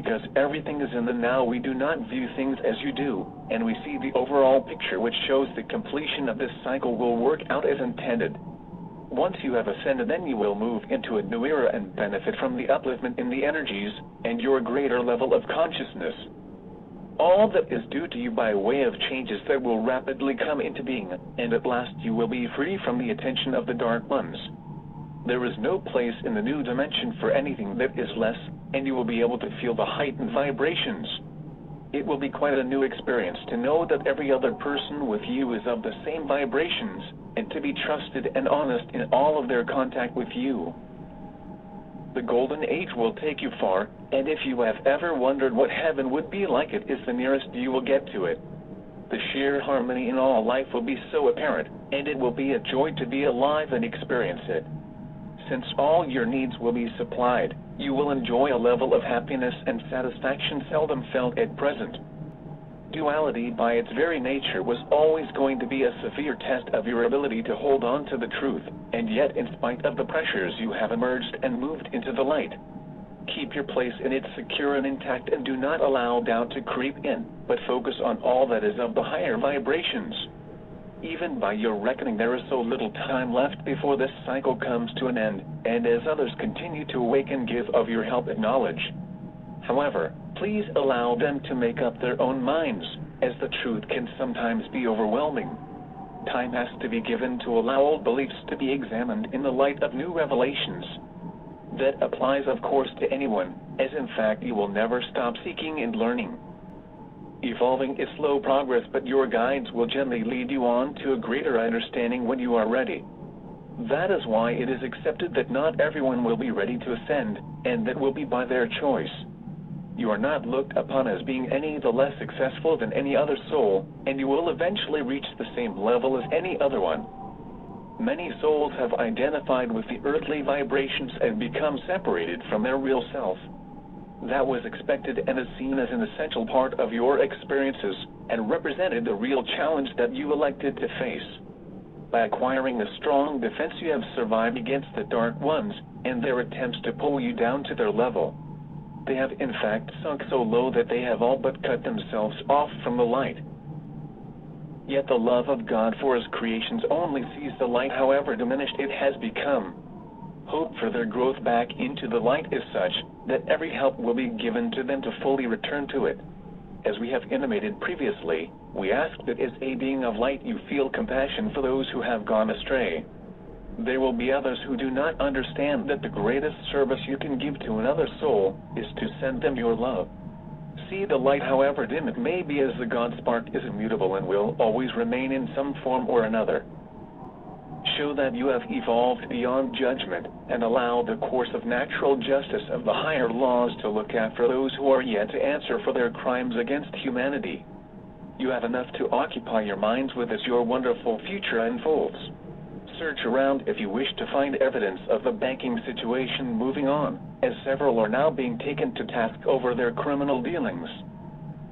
because everything is in the now. We do not view things as you do, and we see the overall picture, which shows the completion of this cycle will work out as intended. Once you have ascended, then you will move into a new era and benefit from the upliftment in the energies and your greater level of consciousness. All that is due to you by way of changes that will rapidly come into being, and at last you will be free from the attention of the dark ones. There is no place in the new dimension for anything that is less, and you will be able to feel the heightened vibrations. It will be quite a new experience to know that every other person with you is of the same vibrations, and to be trusted and honest in all of their contact with you. The golden age will take you far, and if you have ever wondered what heaven would be like, it is the nearest you will get to it. The sheer harmony in all life will be so apparent, and it will be a joy to be alive and experience it. Since all your needs will be supplied, you will enjoy a level of happiness and satisfaction seldom felt at present. Duality by its very nature was always going to be a severe test of your ability to hold on to the truth, and yet in spite of the pressures you have emerged and moved into the light. Keep your place in it secure and intact, and do not allow doubt to creep in, but focus on all that is of the higher vibrations. Even by your reckoning, there is so little time left before this cycle comes to an end, and as others continue to awaken, give of your help and knowledge. However, please allow them to make up their own minds, as the truth can sometimes be overwhelming. Time has to be given to allow old beliefs to be examined in the light of new revelations. That applies, of course, to anyone, as in fact you will never stop seeking and learning. Evolving is slow progress, but your guides will gently lead you on to a greater understanding when you are ready. That is why it is accepted that not everyone will be ready to ascend, and that will be by their choice. You are not looked upon as being any the less successful than any other soul, and you will eventually reach the same level as any other one. Many souls have identified with the earthly vibrations and become separated from their real self. That was expected and is seen as an essential part of your experiences, and represented the real challenge that you elected to face. By acquiring a strong defense, you have survived against the dark ones and their attempts to pull you down to their level. They have in fact sunk so low that they have all but cut themselves off from the light. Yet the love of God for His creations only sees the light, however diminished it has become. Hope for their growth back into the light is such that every help will be given to them to fully return to it. As we have intimated previously, we ask that as a being of light you feel compassion for those who have gone astray. There will be others who do not understand that the greatest service you can give to another soul is to send them your love. See the light, however dim it may be, as the God spark is immutable and will always remain in some form or another. Show that you have evolved beyond judgment, and allow the course of natural justice of the higher laws to look after those who are yet to answer for their crimes against humanity. You have enough to occupy your minds with as your wonderful future unfolds. Search around if you wish to find evidence of the banking situation moving on, as several are now being taken to task over their criminal dealings.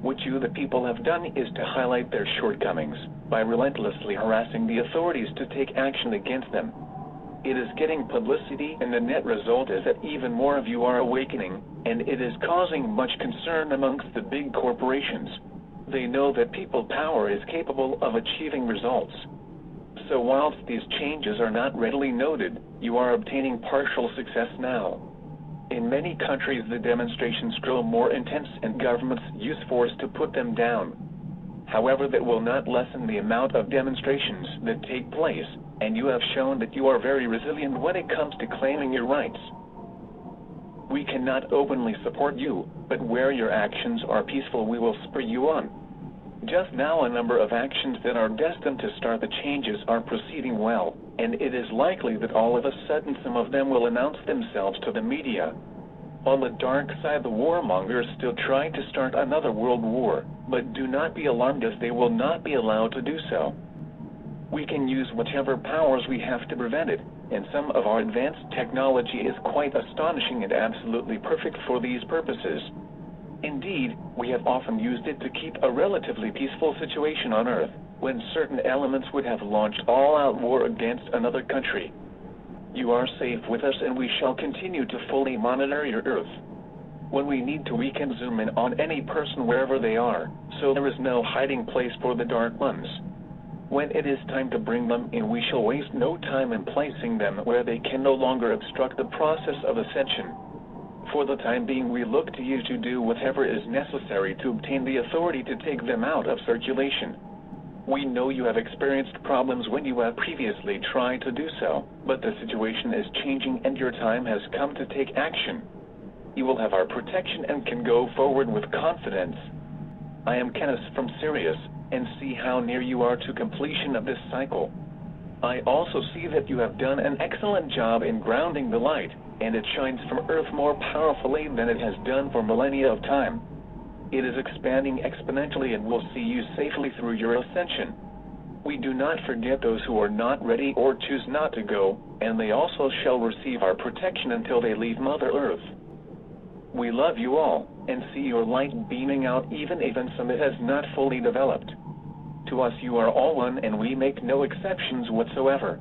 What you, the people, have done is to highlight their shortcomings by relentlessly harassing the authorities to take action against them. It is getting publicity, and the net result is that even more of you are awakening, and it is causing much concern amongst the big corporations. They know that people power is capable of achieving results. So whilst these changes are not readily noted, you are obtaining partial success now. In many countries the demonstrations grow more intense and governments use force to put them down. However, that will not lessen the amount of demonstrations that take place, and you have shown that you are very resilient when it comes to claiming your rights. We cannot openly support you, but where your actions are peaceful we will spur you on. Just now a number of actions that are destined to start the changes are proceeding well, and it is likely that all of a sudden some of them will announce themselves to the media. On the dark side, the warmongers still try to start another world war, but do not be alarmed, as they will not be allowed to do so. We can use whatever powers we have to prevent it, and some of our advanced technology is quite astonishing and absolutely perfect for these purposes. Indeed, we have often used it to keep a relatively peaceful situation on Earth, when certain elements would have launched all-out war against another country. You are safe with us, and we shall continue to fully monitor your Earth. When we need to, we can zoom in on any person wherever they are, so there is no hiding place for the dark ones. When it is time to bring them in, we shall waste no time in placing them where they can no longer obstruct the process of ascension. For the time being, we look to you to do whatever is necessary to obtain the authority to take them out of circulation. We know you have experienced problems when you have previously tried to do so, but the situation is changing and your time has come to take action. You will have our protection and can go forward with confidence. I am Kenneth from Sirius, and see how near you are to completion of this cycle. I also see that you have done an excellent job in grounding the light, and it shines from Earth more powerfully than it has done for millennia of time. It is expanding exponentially and will see you safely through your ascension. We do not forget those who are not ready or choose not to go, and they also shall receive our protection until they leave Mother Earth. We love you all, and see your light beaming out even some it has not fully developed. To us you are all one, and we make no exceptions whatsoever.